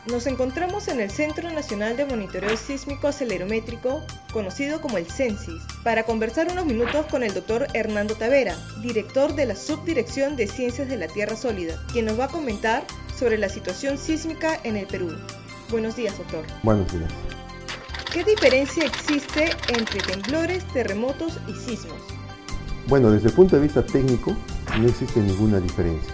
Nos encontramos en el Centro Nacional de Monitoreo Sísmico Acelerométrico, conocido como el CENSIS, para conversar unos minutos con el doctor Hernando Tavera, director de la Subdirección de Ciencias de la Tierra Sólida, quien nos va a comentar sobre la situación sísmica en el Perú. Buenos días, doctor. Buenos días. ¿Qué diferencia existe entre temblores, terremotos y sismos? Bueno, desde el punto de vista técnico, no existe ninguna diferencia.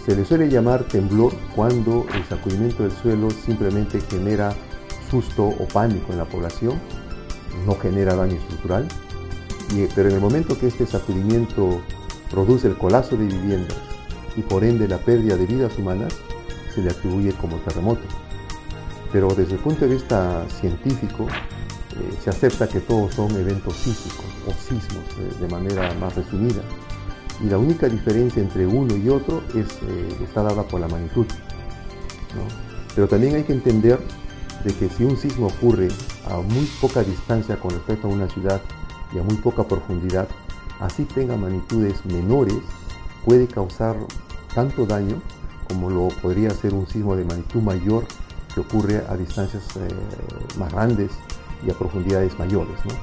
Se le suele llamar temblor cuando el sacudimiento del suelo simplemente genera susto o pánico en la población, no genera daño estructural, pero en el momento que este sacudimiento produce el colapso de viviendas y por ende la pérdida de vidas humanas, se le atribuye como terremoto. Pero desde el punto de vista científico, se acepta que todos son eventos sísmicos o sismos de manera más resumida. Y la única diferencia entre uno y otro está dada por la magnitud, ¿no? Pero también hay que entender de que si un sismo ocurre a muy poca distancia con respecto a una ciudad y a muy poca profundidad, así tenga magnitudes menores, puede causar tanto daño como lo podría ser un sismo de magnitud mayor que ocurre a distancias más grandes y a profundidades mayores, ¿no?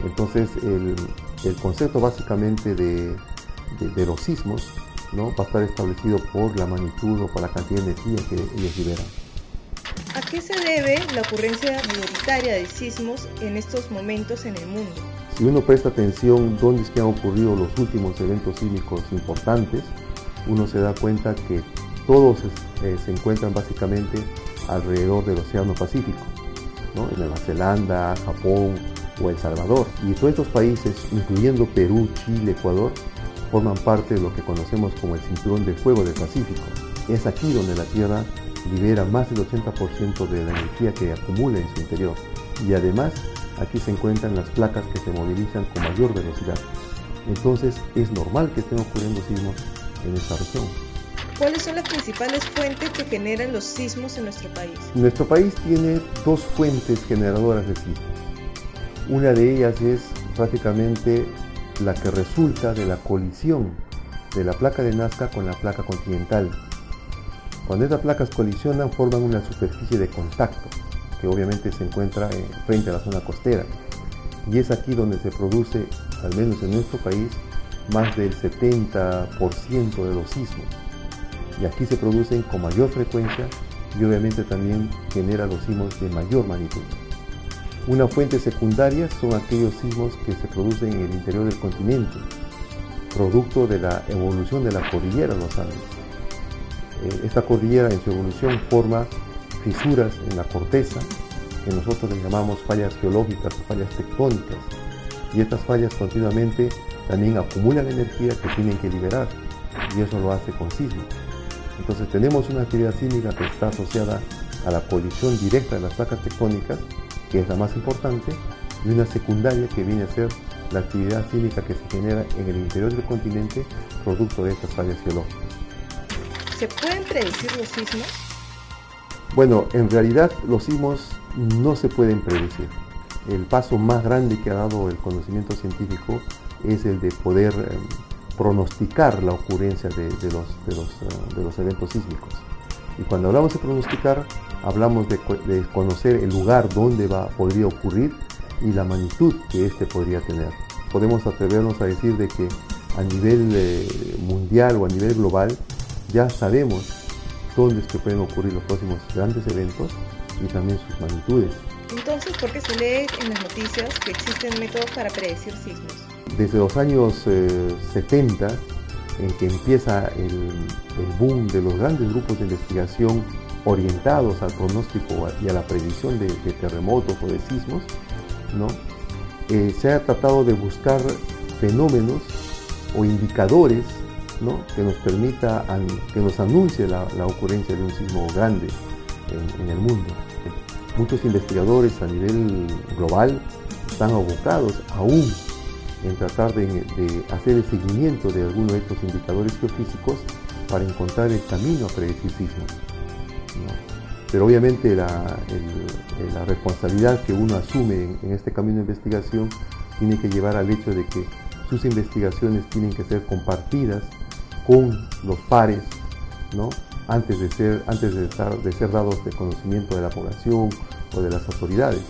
Entonces el concepto básicamente de los sismos, ¿no?, va a estar establecido por la magnitud o por la cantidad de energía que ellos liberan. ¿A qué se debe la ocurrencia mayoritaria de sismos en estos momentos en el mundo? Si uno presta atención dónde es que han ocurrido los últimos eventos sísmicos importantes, uno se da cuenta que todos se encuentran básicamente alrededor del Océano Pacífico, ¿no?, en Nueva Zelanda, Japón o El Salvador. Y todos estos países, incluyendo Perú, Chile, Ecuador, forman parte de lo que conocemos como el Cinturón de Fuego del Pacífico. Es aquí donde la Tierra libera más del 80% de la energía que acumula en su interior. Y además, aquí se encuentran las placas que se movilizan con mayor velocidad. Entonces, es normal que estén ocurriendo sismos en esta región. ¿Cuáles son las principales fuentes que generan los sismos en nuestro país? Nuestro país tiene dos fuentes generadoras de sismos. Una de ellas es prácticamente la que resulta de la colisión de la placa de Nazca con la placa continental. Cuando estas placas colisionan, forman una superficie de contacto que obviamente se encuentra frente a la zona costera, y es aquí donde se produce, al menos en nuestro país, más del 70% de los sismos, y aquí se producen con mayor frecuencia y obviamente también genera los sismos de mayor magnitud. Una fuente secundaria son aquellos sismos que se producen en el interior del continente, producto de la evolución de la cordillera de los Andes. Esta cordillera en su evolución forma fisuras en la corteza, que nosotros le llamamos fallas geológicas o fallas tectónicas, y estas fallas continuamente también acumulan energía que tienen que liberar, y eso lo hace con sismos. Entonces tenemos una actividad sísmica que está asociada a la colisión directa de las placas tectónicas, que es la más importante, y una secundaria que viene a ser la actividad sísmica que se genera en el interior del continente producto de estas fallas geológicas. ¿Se pueden predecir los sismos? Bueno, en realidad los sismos no se pueden predecir. El paso más grande que ha dado el conocimiento científico es el de poder pronosticar la ocurrencia de los eventos sísmicos. Y cuando hablamos de pronosticar, hablamos de conocer el lugar donde podría ocurrir y la magnitud que éste podría tener. Podemos atrevernos a decir de que a nivel mundial o a nivel global ya sabemos dónde es que pueden ocurrir los próximos grandes eventos y también sus magnitudes. Entonces, ¿por qué se lee en las noticias que existen métodos para predecir sismos? Desde los años 70, en que empieza el boom de los grandes grupos de investigación orientados al pronóstico y a la predicción de terremotos o de sismos, ¿no?, se ha tratado de buscar fenómenos o indicadores, ¿no?, que nos permita, que nos anuncie la ocurrencia de un sismo grande en el mundo. Muchos investigadores a nivel global están abocados aún en tratar de hacer el seguimiento de algunos de estos indicadores geofísicos para encontrar el camino a predecir sismos, ¿no? Pero obviamente la responsabilidad que uno asume en este camino de investigación tiene que llevar al hecho de que sus investigaciones tienen que ser compartidas con los pares, ¿no?, antes de ser dados de conocimiento de la población o de las autoridades.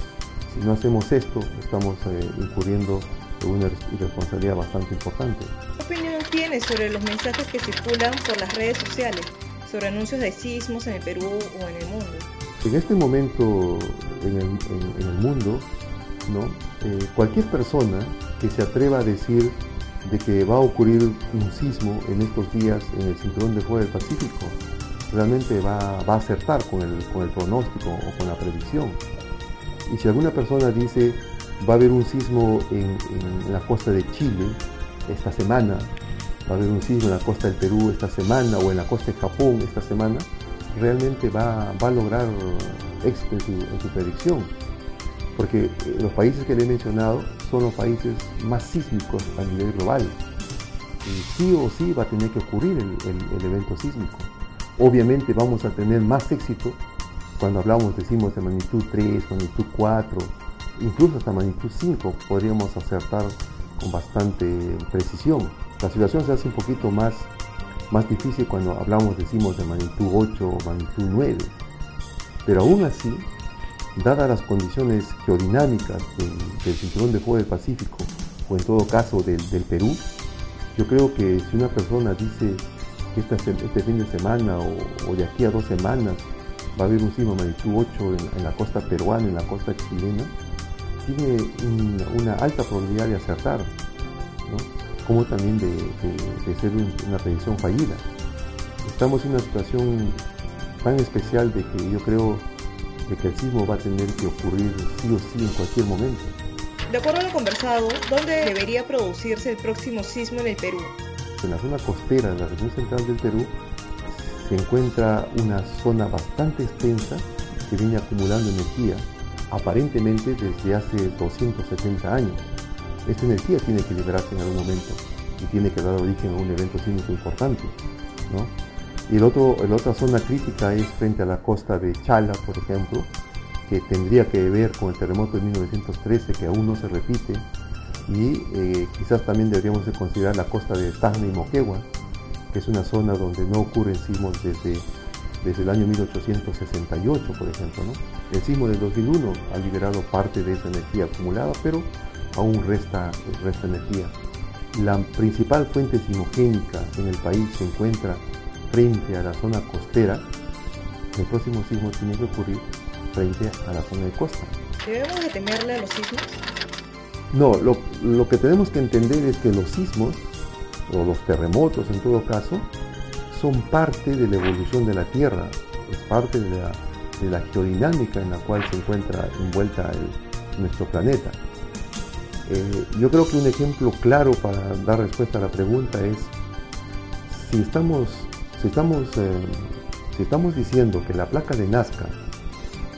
Si no hacemos esto, estamos incurriendo en una irresponsabilidad bastante importante. ¿Qué opinión tienes sobre los mensajes que circulan por las redes sociales sobre anuncios de sismos en el Perú o en el mundo? En este momento en el mundo, ¿no? Cualquier persona que se atreva a decir de que va a ocurrir un sismo en estos días en el cinturón de fuego del Pacífico, realmente va a acertar con el pronóstico o con la predicción. Y si alguna persona dice va a haber un sismo en la costa de Chile esta semana, va a haber un sismo en la costa del Perú esta semana o en la costa de Japón esta semana, realmente va a lograr éxito en su predicción. Porque los países que le he mencionado son los países más sísmicos a nivel global. Y sí o sí va a tener que ocurrir el evento sísmico. Obviamente vamos a tener más éxito cuando hablamos de sismos de magnitud 3, magnitud 4, incluso hasta magnitud 5 podríamos acertar con bastante precisión. La situación se hace un poquito más difícil cuando hablamos de sismos de magnitud 8 o magnitud 9. Pero aún así, dadas las condiciones geodinámicas del cinturón de fuego del Pacífico, o en todo caso del Perú, yo creo que si una persona dice que este fin de semana o de aquí a 2 semanas va a haber un sismo de magnitud 8 en la costa peruana, en la costa chilena, tiene una alta probabilidad de acertar, ¿no? Como también de ser una predicción fallida. Estamos en una situación tan especial de que yo creo de que el sismo va a tener que ocurrir sí o sí en cualquier momento. De acuerdo a lo conversado, ¿dónde debería producirse el próximo sismo en el Perú? En la zona costera de la región central del Perú se encuentra una zona bastante extensa que viene acumulando energía, aparentemente desde hace 270 años. Esta energía tiene que liberarse en algún momento y tiene que dar origen a un evento sísmico importante, ¿no? Y la otra zona crítica es frente a la costa de Chala, por ejemplo, que tendría que ver con el terremoto de 1913, que aún no se repite, y quizás también deberíamos de considerar la costa de Tacna y Moquegua, que es una zona donde no ocurren sismos desde el año 1868, por ejemplo, ¿no? El sismo del 2001 ha liberado parte de esa energía acumulada, pero aún resta energía. La principal fuente sismogénica en el país se encuentra frente a la zona costera. El próximo sismo tiene que ocurrir frente a la zona de costa. ¿Debemos de temerle a los sismos? No, lo que tenemos que entender es que los sismos, o los terremotos en todo caso, son parte de la evolución de la Tierra, es parte de la geodinámica en la cual se encuentra envuelta nuestro planeta. Yo creo que un ejemplo claro para dar respuesta a la pregunta es si estamos diciendo que la placa de Nazca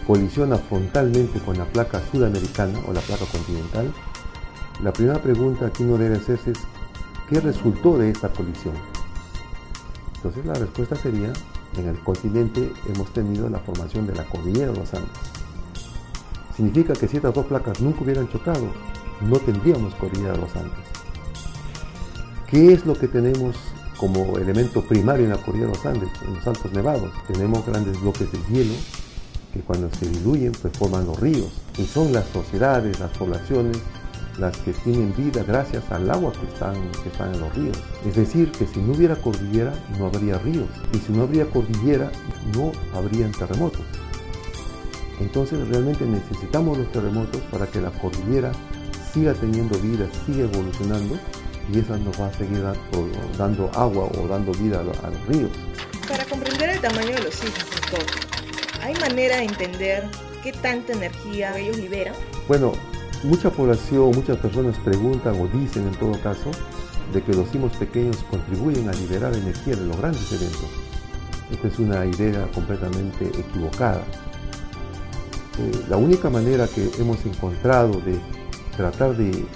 colisiona frontalmente con la placa sudamericana o la placa continental, la primera pregunta que uno debe hacerse es ¿qué resultó de esta colisión? Entonces la respuesta sería, en el continente hemos tenido la formación de la cordillera de los Andes. Significa que si estas dos placas nunca hubieran chocado, no tendríamos cordillera de los Andes. ¿Qué es lo que tenemos como elemento primario en la cordillera de los Andes, en los altos nevados? Tenemos grandes bloques de hielo que cuando se diluyen pues forman los ríos, y son las sociedades, las poblaciones las que tienen vida gracias al agua que están en los ríos. Es decir, que si no hubiera cordillera no habría ríos, y si no habría cordillera no habrían terremotos. Entonces realmente necesitamos los terremotos para que la cordillera siga teniendo vida, siga evolucionando, y esa nos va a seguir dando agua o dando vida a los ríos. Para comprender el tamaño de los sismos, doctor, ¿hay manera de entender qué tanta energía ellos liberan? Bueno, mucha población, muchas personas preguntan o dicen en todo caso de que los sismos pequeños contribuyen a liberar energía de los grandes eventos. Esta es una idea completamente equivocada. La única manera que hemos encontrado de tratar de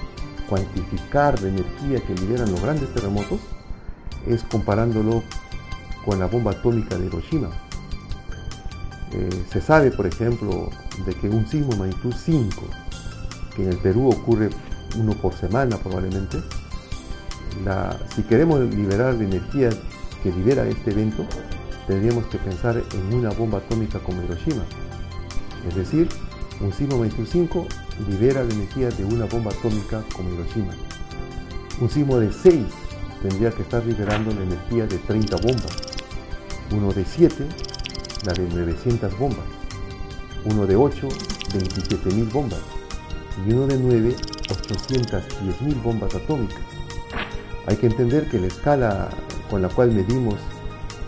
cuantificar la energía que liberan los grandes terremotos es comparándolo con la bomba atómica de Hiroshima. Se sabe, por ejemplo, de que un sismo de magnitud 5, que en el Perú ocurre uno por semana probablemente, si queremos liberar la energía que libera este evento, tendríamos que pensar en una bomba atómica como Hiroshima. Es decir, un sismo magnitud 5 libera la energía de una bomba atómica como Hiroshima. Un sismo de 6 tendría que estar liberando la energía de 30 bombas. Uno de 7, la de 900 bombas. Uno de 8, 27.000 bombas. Y uno de 9, 810.000 bombas atómicas. Hay que entender que la escala con la cual medimos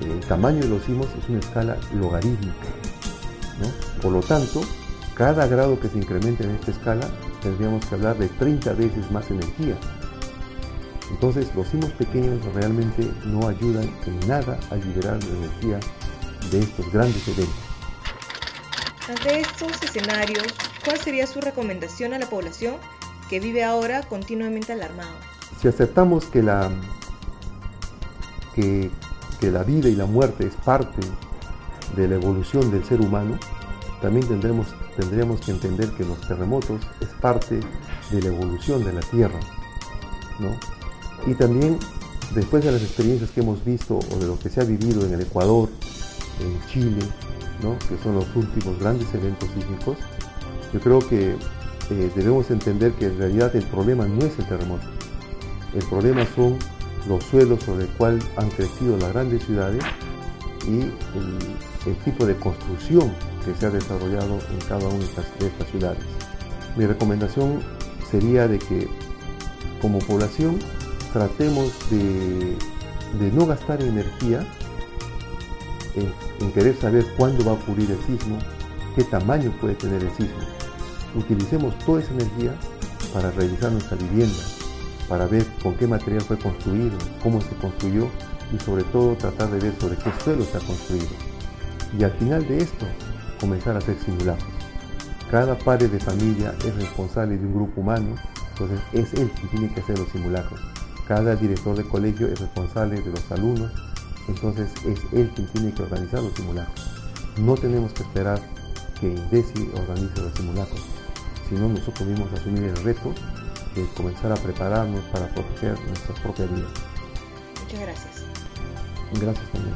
el tamaño de los sismos es una escala logarítmica, ¿no? Por lo tanto, cada grado que se incremente en esta escala tendríamos que hablar de 30 veces más energía. Entonces, los sismos pequeños realmente no ayudan en nada a liberar la energía de estos grandes eventos. Ante estos escenarios, ¿cuál sería su recomendación a la población que vive ahora continuamente alarmada? Si aceptamos que la vida y la muerte es parte de la evolución del ser humano, también tendríamos que entender que los terremotos es parte de la evolución de la Tierra, ¿no? Y también, después de las experiencias que hemos visto o de lo que se ha vivido en el Ecuador, en Chile, ¿no?, que son los últimos grandes eventos sísmicos, yo creo que debemos entender que en realidad el problema no es el terremoto. El problema son los suelos sobre el cual han crecido las grandes ciudades y el tipo de construcción que se ha desarrollado en cada una de estas ciudades. Mi recomendación sería de que como población tratemos de no gastar energía en querer saber cuándo va a ocurrir el sismo, qué tamaño puede tener el sismo. Utilicemos toda esa energía para revisar nuestra vivienda, para ver con qué material fue construido, cómo se construyó y sobre todo tratar de ver sobre qué suelo se ha construido. Y al final de esto, comenzar a hacer simulacros. Cada padre de familia es responsable de un grupo humano, entonces es él quien tiene que hacer los simulacros. Cada director de colegio es responsable de los alumnos, entonces es él quien tiene que organizar los simulacros. No tenemos que esperar que INDECI organice los simulacros, sino nosotros mismos asumir el reto de comenzar a prepararnos para proteger nuestra propia vida. Muchas gracias. Gracias también.